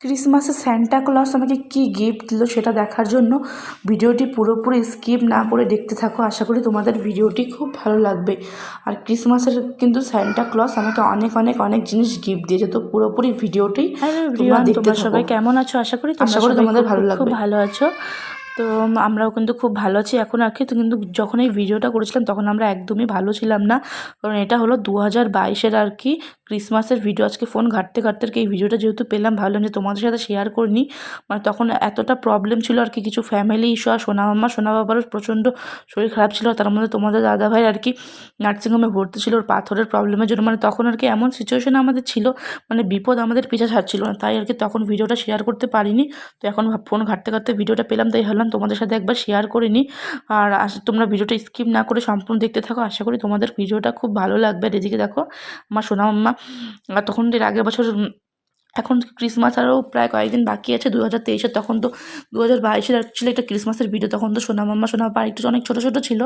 ক্রিসমাসে Santa Claus আমাকে কী gift দিল সেটা দেখার জন্য ভিডিওটি পুরোপুরি স্কিপ না করে দেখতে থাকো। আশা করি তোমাদের ভিডিওটি খুব ভালো লাগবে। আর ক্রিসমাসের কিন্তু সান্টা ক্লজ আমাকে অনেক অনেক অনেক জিনিস গিফট দিয়েছে, তো পুরোপুরি ভিডিওটি তোমরা দেখতে থাকো। সবাই কেমন আছো? আশা করি তোমাদের ভালো খুব লাগবে। ভালো আছো। তো আমরাও কিন্তু খুব ভালো আছি এখন আর কি। তো কিন্তু যখন এই ভিডিওটা করেছিলাম তখন আমরা একদমই ভালো ছিলাম না, কারণ এটা হলো 2022-এর আর কি ক্রিসমাসের ভিডিও। আজকে ফোন ঘাঁটতে ঘাঁটতে আর কি এই ভিডিওটা যেহেতু পেলাম, ভাবলাম যে তোমাদের সাথে শেয়ার করে নিই। মানে তখন এতটা প্রবলেম ছিল আর কি, কিছু ফ্যামিলি ইস্যু, আর সোনা বাবারও প্রচণ্ড শরীর খারাপ ছিল। তার মধ্যে তোমাদের দাদাভাই আর কি নার্সিংহোমে ভর্তি ছিল ওর পাথরের প্রবলেমের জন্য। মানে তখন আর কি এমন সিচুয়েশানে আমাদের ছিল, মানে বিপদ আমাদের পিছা ছাড়ছিল না, তাই আর কি তখন ভিডিওটা শেয়ার করতে পারিনি। তো এখন ফোন ঘাঁটতে ঘাঁটতে ভিডিওটা পেলাম, তাই ভাবলাম তোমাদের সাথে একবার শেয়ার করে নিই। আর তোমরা ভিডিওটা স্কিপ না করে সম্পূর্ণ দেখতে থাকো, আশা করি তোমাদের ভিডিওটা খুব ভালো লাগবে। আর এদিকে দেখো আমার সোনা মাম্মা, আর তখন এর আগের বছর, এখন ক্রিসমাস আরও প্রায় কয়েকদিন বাকি আছে 2023-এর, তখন তো 2022-এর অ্যাকচুয়ালি একটা ক্রিসমাসের ভিডিও। তখন তো সোনা মাম্মা সোনা পাপা একটু অনেক ছোটো ছোটো ছিল,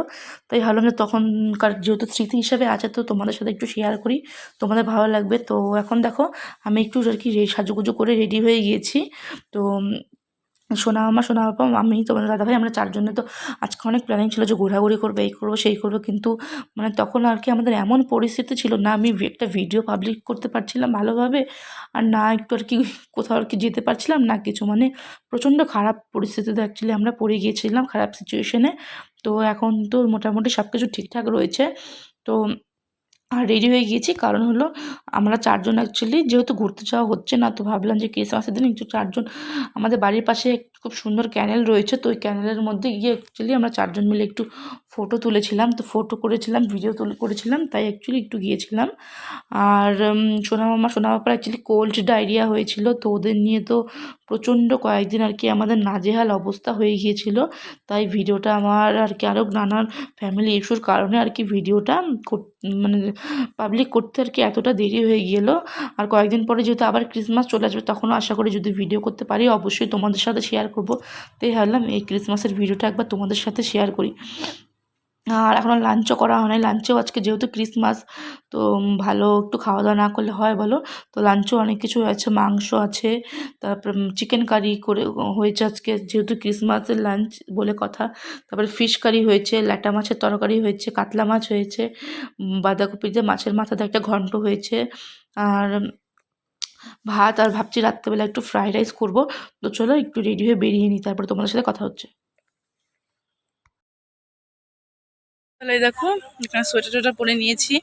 তাই ভাবলাম যে তখনকার যেহেতু স্মৃতি হিসাবে আছে তো তোমাদের সাথে একটু শেয়ার করি, তোমাদের ভালো লাগবে। তো এখন দেখো আমি একটু আর কি সাজুগুজু করে রেডি হয়ে গিয়েছি। তো সোনা মামা সোনা পাপা আমি তোমাদের দাদাভাই আমরা চারজনে তো আজকে অনেক প্ল্যানিং ছিল যে ঘোরাঘুরি করবো, এই করবো সেই করবো, কিন্তু মানে তখন আর কি আমাদের এমন পরিস্থিতি ছিল না, আমি একটা ভিডিও পাবলিক করতে পারছিলাম ভালোভাবে, আর না একটু আর কি কোথাও আর কি যেতে পারছিলাম না কিছু। মানে প্রচণ্ড খারাপ পরিস্থিতিতে অ্যাকচুয়ালি আমরা পড়ে গিয়েছিলাম, খারাপ সিচুয়েশনে। তো এখন তো মোটামুটি সব কিছু ঠিকঠাক রয়েছে। তো আর রেডি হয়ে গিয়েছি, কারণ হলো আমরা চারজন অ্যাকচুয়ালি যেহেতু ঘুরতে যাওয়া হচ্ছে না, তো ভাবলাম যে ক্রিসমাসের দিন একটু চারজন, আমাদের বাড়ির পাশে খুব সুন্দর ক্যানেল রয়েছে, তো ওই ক্যানেলের মধ্যে গিয়ে অ্যাকচুয়ালি আমরা চারজন মিলে একটু ফটো তুলেছিলাম, তো ফটো করেছিলাম, ভিডিও করেছিলাম, তাই অ্যাকচুয়ালি একটু গিয়েছিলাম। আর সোনা মামা সোনা বাবার অ্যাকচুয়ালি কোল্ড ডায়রিয়া হয়েছিল, তো ওদের নিয়ে তো প্রচণ্ড কয়েকদিন আর কি আমাদের নাজেহাল অবস্থা হয়ে গিয়েছিল। তাই ভিডিওটা আমার আর কি আরও নানান ফ্যামিলি ইস্যুর কারণে আর কি ভিডিওটা মানে পাবলিক করতে আর কি এতটা দেরি হয়ে গেলো। আর কয়েকদিন পরে যেহেতু আবার ক্রিসমাস চলে আসবে, তখনও আশা করি যদি ভিডিও করতে পারি অবশ্যই তোমাদের সাথে শেয়ার করব। তাই ভাবলাম এই ক্রিসমাসের ভিডিওটা একবার তোমাদের সাথে শেয়ার করি। আর এখনও লাঞ্চও করা হয় নাই, লাঞ্চেও আজকে যেহেতু ক্রিসমাস, তো ভালো একটু খাওয়া দাওয়া না করলে হয় বলো। তো লাঞ্চেও অনেক কিছু আছে, মাংস আছে, তারপর চিকেন কারি করে হয়েছে আজকে যেহেতু ক্রিসমাসের লাঞ্চ বলে কথা। তারপরে ফিশ কারি হয়েছে, ল্যাটা মাছের তরকারি হয়েছে, কাতলা মাছ হয়েছে, বাঁধাকপি দিয়ে মাছের মাথা দিয়ে একটা ঘন্ট হয়েছে, আর ভাত। আর ভাবছি রাত্রেবেলা একটু ফ্রাইড রাইস করবো। তো চলো একটু রেডি হয়ে বেরিয়ে নিই, তারপরে তোমাদের সাথে কথা হচ্ছে। তাহলে এই দেখো এখানে সোয়েটার টোয়েটার পরে নিয়েছি,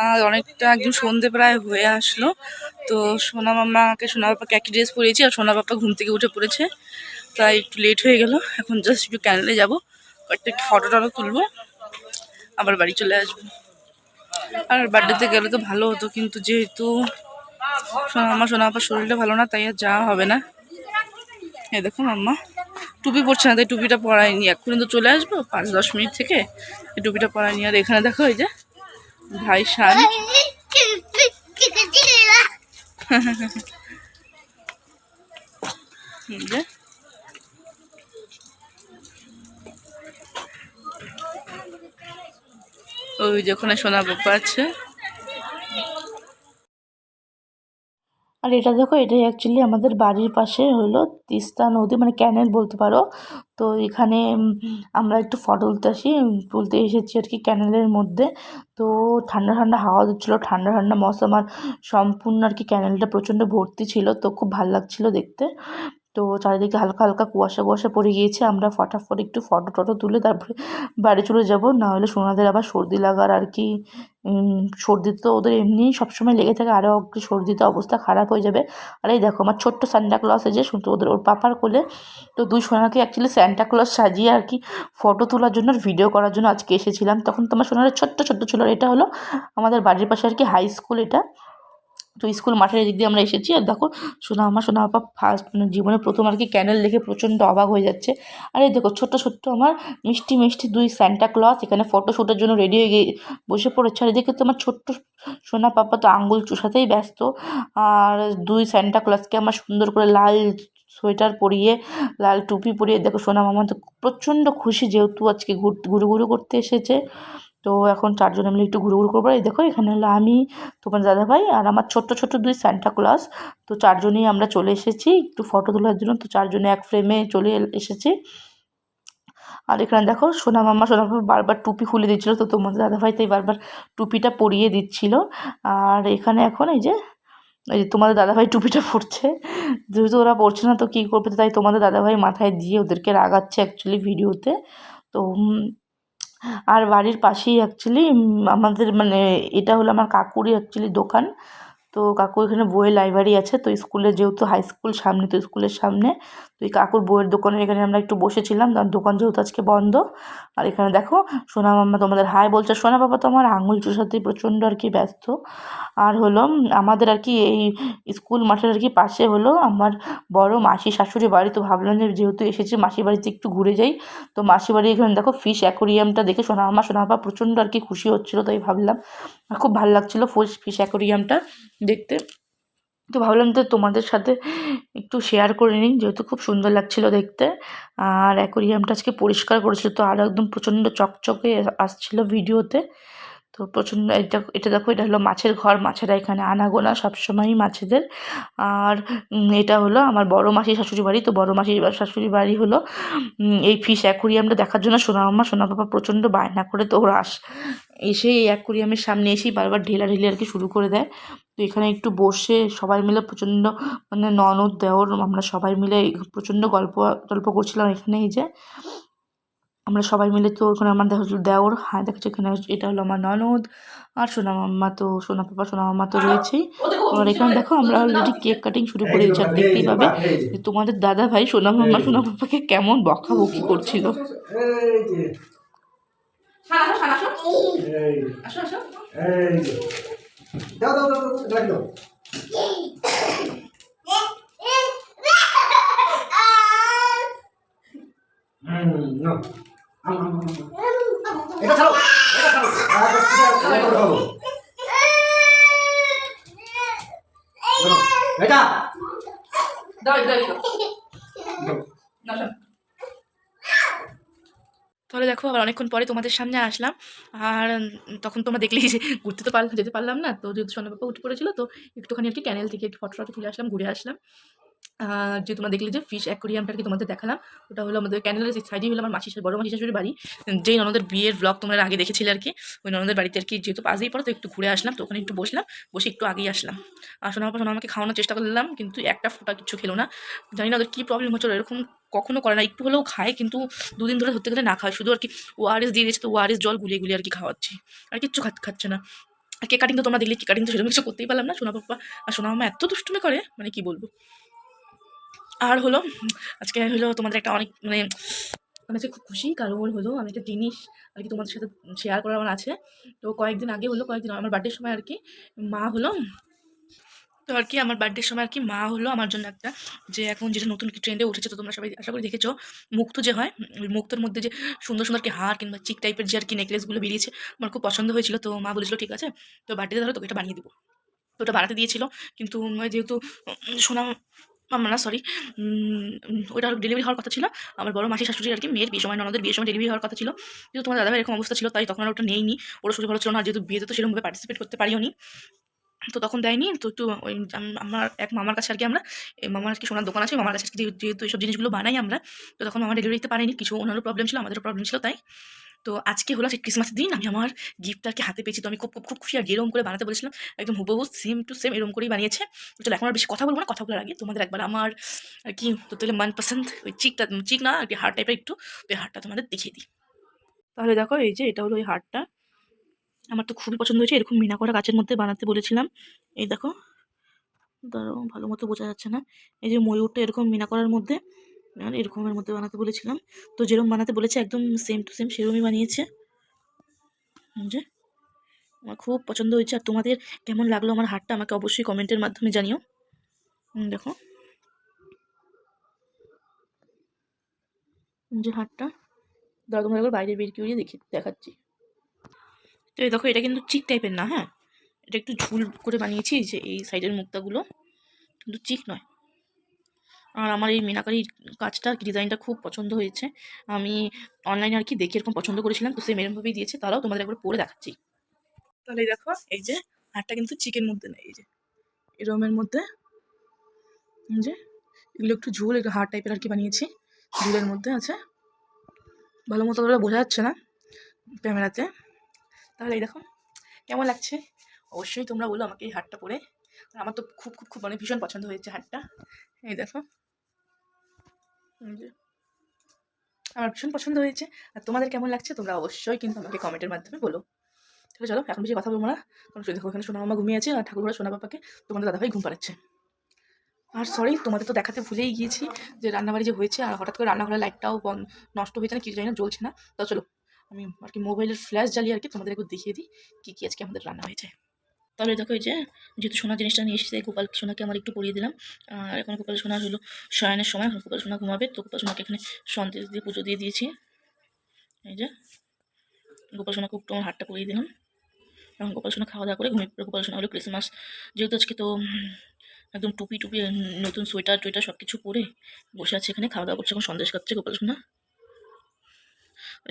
আর অনেকটা একদম সন্ধে প্রায় হয়ে আসলো। তো সোনা মামাকে সোনা বাবাকে একই ড্রেস পরিয়েছি, আর সোনা বাবা ঘুম থেকে উঠে পড়েছে, তাই একটু লেট হয়ে গেল। এখন জাস্ট একটু ক্যানেলে যাবো, কয়েকটা একটু ফটো টটো তুলবো, আবার বাড়ি চলে আসবো। আর বার্থডেতে গেলে তো ভালো হতো, কিন্তু যেহেতু সোনা বাবার শরীরটা ভালো না, তাই আর যাওয়া হবে না। এই দেখো মাম্মা টুপি পরছে না, তাই টুপিটা পরায়নি, এক্ষুনি তো চলে আসবো 5-10 মিনিট থেকে, এই টুপিটা পরায়নি। আর এখানে দেখো এই যে ভাই শান, যে ওই যে ওখানে সোনা বাবা আছে। আর এটা দেখো এটাই অ্যাকচুয়ালি আমাদের বাড়ির পাশে হলো তিস্তা নদী, মানে ক্যানেল বলতে পারো। তো এখানে আমরা একটু ফটো তুলতে এসেছি আর কি ক্যানেলের মধ্যে। তো ঠান্ডা ঠান্ডা হাওয়া দিচ্ছিলো, ঠান্ডা ঠান্ডা মৌসুম, আর সম্পূর্ণ আর কি ক্যানেলটা প্রচণ্ড ভর্তি ছিল, তো খুব ভালো লাগছিলো দেখতে। তো চারিদিকে হালকা হালকা কুয়াশা কুয়াশা পড়ে গিয়েছে, আমরা ফটাফট একটু ফটো টটো তুলে তারপরে বাড়ি চলে যাব, না হলে সোনাদের আবার সর্দি লাগার আর কি সর্দি তো ওদের এমনিই সবসময় লেগে থাকে, আরও সর্দিতে অবস্থা খারাপ হয়ে যাবে। আর এই দেখো আমার ছোট্ট সান্টা ক্লজ যে শুনতো ওদের ওর পাপার কোলে। তো দুই সোনাকে অ্যাকচুয়ালি সান্টা ক্লজ সাজিয়ে আর কি ফটো তোলার জন্য আর ভিডিও করার জন্য আজকে এসেছিলাম। তখন তোমার সোনারা ছোট্ট ছোট্ট ছিল। আর এটা হলো আমাদের বাড়ির পাশে আর কি হাই স্কুল এটা। তো স্কুল মাঠের এদিক দিয়ে আমরা এসেছি, আর দেখো সোনা আপা ফার্স্ট মানে জীবনে প্রথম আর কি ক্যানেল দেখে প্রচণ্ড অবাক হয়ে যাচ্ছে। আর এই দেখো ছোট্ট ছোট্ট আমার মিষ্টি মিষ্টি দুই সান্টা ক্লজ এখানে ফটোশ্যুটের জন্য রেডি হয়ে গিয়ে বসে পড়েছে। আর এদিকে তোমার ছোট্ট সোনা পাপা তো আঙ্গুল চুষাতেই ব্যস্ত। আর দুই সান্টা ক্লজকে আমার সুন্দর করে লাল সোয়েটার পরিয়ে, লাল টুপি পরিয়ে দেখো সোনা মামা তো প্রচণ্ড খুশি, যেহেতু আজকে ঘুরু ঘুরু করতে এসেছে। তো এখন চারজনে মিলে একটু ঘুরু ঘুরু করবো। এই দেখো এখানে হলো আমি, তোমার দাদাভাই আর আমার ছোট্ট ছোট্ট 2 সান্টা ক্লজ। তো চারজনেই আমরা চলে এসেছি একটু ফটো তোলার জন্য। তো চারজনে এক ফ্রেমে চলে এসেছি। আর এখানে দেখো সোনা মাম্মা বারবার টুপি খুলে দিচ্ছিলো, তো তোমাদের দাদাভাই তাই বারবার টুপিটা পরিয়ে দিচ্ছিল। আর এখানে এখন এই যে তোমাদের দাদাভাই টুপিটা পরছে, যেহেতু ওরা পরছে না তো কী করবে, তাই তোমাদের দাদাভাই মাথায় দিয়ে ওদেরকে রাগাচ্ছে অ্যাকচুয়ালি ভিডিওতে। তো আর বাড়ির পাশেই অ্যাকচুয়ালি আমাদের মানে এটা হলো আমার কাকুরই অ্যাকচুয়ালি দোকান। তো কাকুর এখানে বইয়ের লাইব্রেরি আছে, তো স্কুলে যেহেতু হাই স্কুল সামনে, তো স্কুলের সামনে তো এই কাকুর বইয়ের দোকানের এখানে আমরা একটু বসেছিলাম, আর দোকান যেহেতু আজকে বন্ধ। আর এখানে দেখো সোনা মাম্মা তোমাদের হাই বলছে, সোনা বাবা তো আমার আঙুল চুষাতে প্রচণ্ড আর কি ব্যস্ত। আর হলো আমাদের আর কি এই স্কুল মাঠের আর কি পাশে হলো আমার বড় মাসি শাশুড়ি বাড়ি। তো ভাবলাম যে যেহেতু এসেছি মাসির বাড়িতে একটু ঘুরে যাই। তো মাসির বাড়ি এখানে দেখো ফিশ অ্যাকোরিয়ামটা দেখে সোনা মাম্মা সোনা বাবা প্রচণ্ড আর কি খুশি হচ্ছিলো, তাই ভাবলাম। আর খুব ভালো লাগছিলো ফিশ অ্যাকোরিয়ামটা দেখতে। তো ভাবলাম তো তোমাদের সাথে একটু শেয়ার করে নিই, যেহেতু খুব সুন্দর লাগছিলো দেখতে। আর অ্যাকোরিয়ামটা আজকে পরিষ্কার করেছিল, তো আরও একদম প্রচণ্ড চকচকে আসছিলো ভিডিওতে। তো প্রচণ্ড এটা দেখো, এটা হলো মাছের ঘর, মাছেরা এখানে আনাগোনা সবসময়ই মাছেদের। আর এটা হলো আমার বড় মাসি শাশুড়ি বাড়ি। তো বড় মাসি শাশুড়ি বাড়ি হলো এই ফিশ অ্যাকোরিয়ামটা দেখার জন্য সোনা মাম্মা সোনা বাবা প্রচণ্ড বায়না করে, তো ওরা এসে এই অ্যাকোরিয়ামের সামনে এসেই বারবার ঢেলাঢেলি আর কি শুরু করে দেয়। তো এখানে একটু বসে সবাই মিলে প্রচণ্ড মানে ননদ দেওর আমরা সবাই মিলে প্রচণ্ড গল্প টল্প করছিলাম এখানে। এই যে আমরা সবাই মিলে, তো ওখানে আমার দেখা দেওর, হ্যাঁ দেখাচ্ছে এখানে, এটা হলো আমার ননদ আর সোনা মাম্মা, তো সোনা পাপা সোনা মাম্মা তো রয়েছেই। আর এখানে দেখো আমরা অলরেডি কেক কাটিং শুরু করে দিয়েছি। আর দেখতেই পাবে যে তোমাদের দাদা ভাই সোনা মাম্মা সোনা পাপাকে কেমন বকাবকি করছিল। এটা ছাড়ো, এটা ছাড়ো, এটা খাবো। এটা দাও দাও না। তাহলে দেখো আবার অনেকক্ষণ পরে তোমাদের সামনে আসলাম। আর তখন তোমরা দেখলেই যে ঘুরতে তো যেতে পারলাম না, তো যেহেতু সোনা পাপা উঠে পড়েছিল, তো একটুখানি আর কি ক্যানেল থেকে একটু ফটো তুলে আসলাম, ঘুরে আসলাম। যে তোমরা দেখলে যে ফিশ অ্যাকোরিয়ামটা আর কি তোমাদের দেখালাম, ওটা হলো আমাদের ক্যানেলের সাইডেই হলো আমার বড় মাসি শাশুড়ির বাড়ি। যেই ননদের বিয়ের ব্লগ তোমরা আগে দেখেছিলে আর কি, ওই ননদের বাড়িতে আর কি যেহেতু পাশেই পড়ো, তো একটু ঘুরে আসলাম। তো ওখানে একটু বসলাম, বসে একটু আগেই আসলাম। আর সোনা আমাকে খাওয়ানোর চেষ্টা করলাম, কিন্তু একটা ফোঁটা কিছু খেলো না। জানি না ওদের কী প্রবলেম হচ্ছিল, এরকম কখনো করে না, একটু হলেও খায়, কিন্তু দুদিন ধরে ধরতে গেলে না খায়, শুধু আর কি ওআরএস দিয়ে দিয়েছে, তো ওআরএস জল গুলিয়ে গুলিয়ে আর কি খাওয়াচ্ছি, আর কিচ্ছু খাচ্ছে না। আর কেক কাটিং তো তোমরা দেখলে, কেক কাটিং তো সেরকম কিছু করতেই পারলাম না। সোনা পাপা আর সোনা মামা এত দুষ্টুমি করে, মানে কি বলবো। আর হলো আজকে হলো তোমাদের একটা অনেক মানে আমি আজকে খুব খুশি, কারণ হলো আমি একটা জিনিস আর কি তোমাদের সাথে শেয়ার করার আমার আছে। তো কয়েকদিন আগে হলো, কয়েকদিন আমার বার্থডের সময় আর কি মা হলো, তো আর কি আমার বার্থডের সময় আর কি মা হলো আমার জন্য একটা, যে এখন যেটা নতুন কি ট্রেন্ডে উঠেছে, তো তোমরা সবাই আশা করি দেখেছো, মুক্তো যে হয়, ওই মুক্তোর মধ্যে যে সুন্দর সুন্দর কি হার কিংবা চিক টাইপের যে আর কি নেকলেসগুলো বেরিয়েছে, আমার খুব পছন্দ হয়েছিল। তো মা বলেছিল ঠিক আছে, তো বার্থডেতে ধরো তোকে এটা বানিয়ে দেবো। তো ওটা বানাতে দিয়েছিল, কিন্তু যেহেতু সোনা মাম্মা না সরি, ওইটা ডেলিভারি হওয়ার কথা ছিল আমার বড় মাসি শাশুড়ি আর কি মেয়ের বিয়ের সময়, ননদের বিয়ের সময় ডেলিভারি হওয়ার কথা ছিল। কিন্তু তোমার দাদাভাই এরকম অবস্থা ছিল, তাই তখন আর ওটা নেইনি, ওরা শরীর ভালো ছিল না, যেহেতু বিয়েতে তো সেরকমভাবে পার্টিসিপেট করতে পারিও নি, তো তখন দেয়নি। তো একটু ওই আমার এক মামার কাছে আর কি আমরা, এই মামার আর কি সোনার দোকান আছে, মামার কাছে যেহেতু এইসব জিনিসগুলো বানাই আমরা, তো তখন মামা ডেলিভারি দিতে পারেনি, কিছু ওনারও প্রবলেম ছিল, আমাদেরও প্রবলেম ছিল, তাই। তো আজকে হলো সেই ক্রিসমাসের দিন আমি আমার গিফটটা আর কি হাতে পেয়েছি, তো আমি খুব খুব খুব খুশি। আর যেরকম করে বানাতে বলেছিলাম একদম হুবহু সেম টু সেম এরকম করেই বানিয়েছে। তো চলো এখন আর বেশি কথা বলবো না, কথা বলার আগে তোমাদের একবার আমার আর কি তো তাহলে মনপসন্দ ওই চিক না আর কি হার্ট টাইপের একটু, ওই হার্টটা তোমাদের দেখিয়ে দিই। তাহলে দেখো এই যে এটা হলো ওই হার্টটা, আমার তো খুবই পছন্দ হয়েছে, এরকম মিনা করা গাছের মধ্যে বানাতে বলেছিলাম। এই দেখো, দাঁড়াও ভালো মতো বোঝা যাচ্ছে না, এই যে ময়ূরটা এরকম মিনা করার মধ্যে, আর এরকমের মধ্যে বানাতে বলেছিলাম। তো যেরকম বানাতে বলেছে একদম সেম টু সেম সেরকমই বানিয়েছে, যে আমার খুব পছন্দ হয়েছে। আর তোমাদের কেমন লাগলো আমার হারটা আমাকে অবশ্যই কমেন্টের মাধ্যমে জানিও। দেখো যে হারটা, দাঁড়া তোমাদের একবার বাইরে বের করে দেখাচ্ছি। তো এই দেখো এটা কিন্তু চিক টাইপের না, হ্যাঁ এটা একটু ঝুল করে বানিয়েছি, যে এই সাইডের মুক্তাগুলো কিন্তু চিক নয়, আর আমার এই মিনাকারির কাজটা ডিজাইনটা খুব পছন্দ হয়েছে। আমি অনলাইনে আর কি দেখে এরকম পছন্দ করেছিলাম, তো সেম এরকমভাবেই দিয়েছে। তারাও তোমাদের একবার পরে দেখাচ্ছি। তাহলে এই দেখো, এই যে হারটা কিন্তু চিকেন মধ্যে নেই, এই যে এরমের মধ্যে, এই যে এগুলো একটু ঝোল, একটু হাড় টাইপের আর কি বানিয়েছি, ঝোলের মধ্যে আছে। ভালো মতো করে বোঝা যাচ্ছে না ক্যামেরাতে। তাহলে এই দেখো কেমন লাগছে, অবশ্যই তোমরা বলো আমাকে এই হারটা পরে। আর আমার তো খুব খুব খুব মানে ভীষণ পছন্দ হয়েছে হারটা। এই দেখো, এই যে আমার ভীষণ পছন্দ হয়েছে। আর তোমাদের কেমন লাগছে তোমরা অবশ্যই কিন্তু আমাকে কমেন্টের মাধ্যমে বলো। ঠিক চলো, এখন বেশি কথা বলবো না, কারণ দেখো এখানে সোনা মামা ঘুমিয়ে আছে আর ঠাকুর ঘরে সোনা বাবাকে তোমাদের দাদাভাই ঘুম পাড়াচ্ছে। আর সরি, তোমাদের তো দেখাতে ভুলেই গিয়েছি যে রান্নাবাড়ি যে হয়েছে, আর হঠাৎ করে রান্নাঘরের লাইটটাও নষ্ট হয়েছে না কিছু জানি না, জ্বলছে না। তো চলো আমি আর কি মোবাইলের ফ্ল্যাশ জ্বালিয়ে আর কি তোমাদের একটু দেখিয়ে দিই কী কী আজকে আমাদের রান্না হয়েছে। তাহলে দেখো, এই যে যেহেতু সোনার জিনিসটা নিয়ে এসেছে, গোপাল সোনাকে আমার একটু পরিয়ে দিলাম। আর এখন গোপাল সোনার হলো শয়নের সময়, গোপাল সোনা ঘুমাবে, তো গোপাল সোনাকে এখানে সন্দেশ দিয়ে পুজো দিয়ে দিয়েছি। এই যে গোপাল সোনাকে একটু আমার হাতটা পরিয়ে দিলাম। এখন গোপাল সোনা খাওয়া দাওয়া করে ঘুমিয়ে পড়ে। গোপাল সোনা হলো ক্রিসমাস যেহেতু আজকে, তো একদম টুপি টুপি নতুন সোয়েটার টোয়েটার সব কিছু পরে বসে আছে এখানে, খাওয়া দাওয়া করছে, এখন সন্দেশ খাচ্ছে গোপাল সোনা।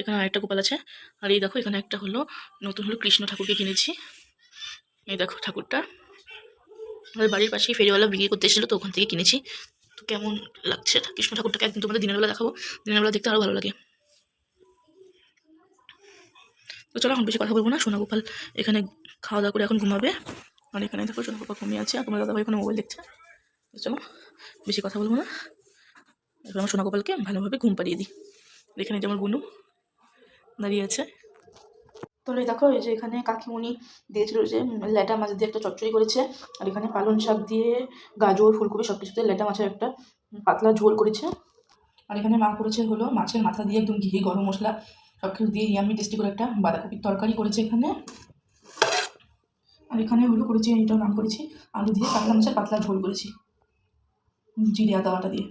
এখানে আরেকটা গোপাল আছে। আর এই দেখো এখানে একটা হলো নতুন হলো কৃষ্ণ ঠাকুরকে কিনেছি। এই দেখো ঠাকুরটা আমাদের বাড়ির পাশেই ফেরিওয়ালা বিক্রি করতে এসেছিলো, তো ওখান থেকে কিনেছি। তো কেমন লাগছে কৃষ্ণ ঠাকুরটাকে একদিন তোমাদের দিনের বেলা দেখাবো, দিনের বেলা দেখতে আরও ভালো লাগে। তো চলো এখন বেশি কথা বলবো না, সোনা গোপাল এখানে খাওয়া দাওয়া করে এখন ঘুমাবে। আর এখানে দেখো সোনা গোপাল ঘুমিয়ে আছে, আর তোমার দাদাভাই এখানে মোবাইল দেখছে। তো চলো বেশি কথা বলবো না, এবার আমার সোনা গোপালকে ভালোভাবে ঘুম পাড়িয়ে দিই। এখানে যে আমার বুনু দাঁড়িয়ে আছে। তাহলে দেখো, এই যে এখানে কাকিমণি দিয়েছিল যে ল্যাটা মাছ দিয়ে একটা চচ্চড়ি করেছে, আর এখানে পালং শাক দিয়ে গাজর ফুলকপি সব কিছুতে ল্যাটা মাছের একটা পাতলা ঝোল করেছে। আর এখানে মা করেছে হলো মাছের মাথা দিয়ে একদম ঘি গরম মশলা সব কিছু দিয়ে ইয়ামি টেস্টি করে একটা বাঁধাকপির তরকারি করেছে এখানে। আর এখানে হলো করেছি, এইটাও নাম করেছি আলু দিয়ে কাতলা মাছের পাতলা ঝোল করেছি জিরে আদা বাটা দিয়ে।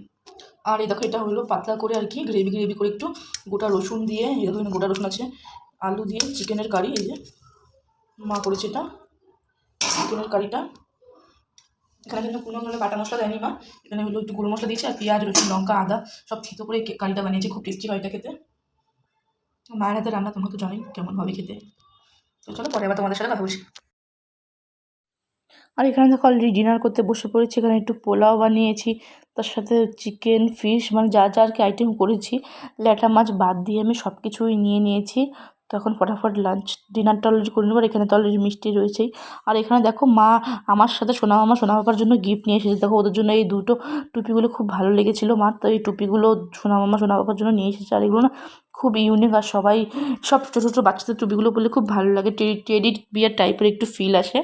আর এই দেখো এটা হলো পাতলা করে আর কি গ্রেভি গ্রেভি করে একটু গোটা রসুন দিয়ে, এই দেখো গোটা রসুন আছে, আলু দিয়ে চিকেনের কারি, এই যে মা করেছে এটা চিকেনের কারিটা। এখানে কিন্তু কোনো ধরনের বাটা মশলা দেয়নি মা, এখানে হলো একটু গুঁড়ো মশলা দিয়েছে আর পেঁয়াজ রসুন লঙ্কা আদা সব থেতো করে কারিটা বানিয়েছে, খুব টেস্টি হয় এটা খেতে। মায়ের হাতে রান্না তোমরা তো জানোই কেমন হবে খেতে। তো চলো পরে আবার তোমাদের সাথে কথা বলছি। আর এখানে দেখো অলরেডি ডিনার করতে বসে পড়েছি। এখানে একটু পোলাও বানিয়েছি, তার সাথে চিকেন ফিশ মানে যা যা আর কি আইটেম করেছি, ল্যাটা মাছ বাদ দিয়ে আমি সব কিছুই নিয়ে নিয়েছি। তো এখন ফটাফট লাঞ্চ ডিনারটা অলরেডি করে নেবো। আর এখানে তো অলরেডি মিষ্টি রয়েছেই। আর এখানে দেখো মা আমার সাথে সোনা মামা সোনা বাবার জন্য গিফট নিয়ে এসেছে। দেখো ওদের জন্য এই দুটো টুপিগুলো খুব ভালো লেগেছিলো মার, তো এই টুপিগুলো সোনা মামা সোনা বাবার জন্য নিয়ে এসেছে। আর এগুলো না খুব ইউনিক, আর সবাই সব ছোটো ছোটো বাচ্চাদের টুপিগুলো পরলে খুব ভালো লাগে, টেডি বিয়ার টাইপের একটু ফিল আসে।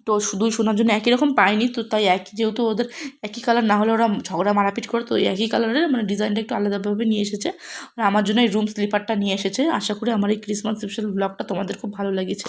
তো শুধুই শোনার জন্য একই রকম পাইনি, তো তাই একই যেহেতু ওদের একই কালার না হলে ওরা ঝগড়া মারাপিট করে, তো একই কালারের মানে ডিজাইনটা একটু আলাদাভাবে নিয়ে এসেছে। আর আমার জন্য এই রুম স্লিপারটা নিয়ে এসেছে। আশা করি আমার এই ক্রিসমাস স্পেশাল ব্লগটা তোমাদের খুব ভালো লেগেছে।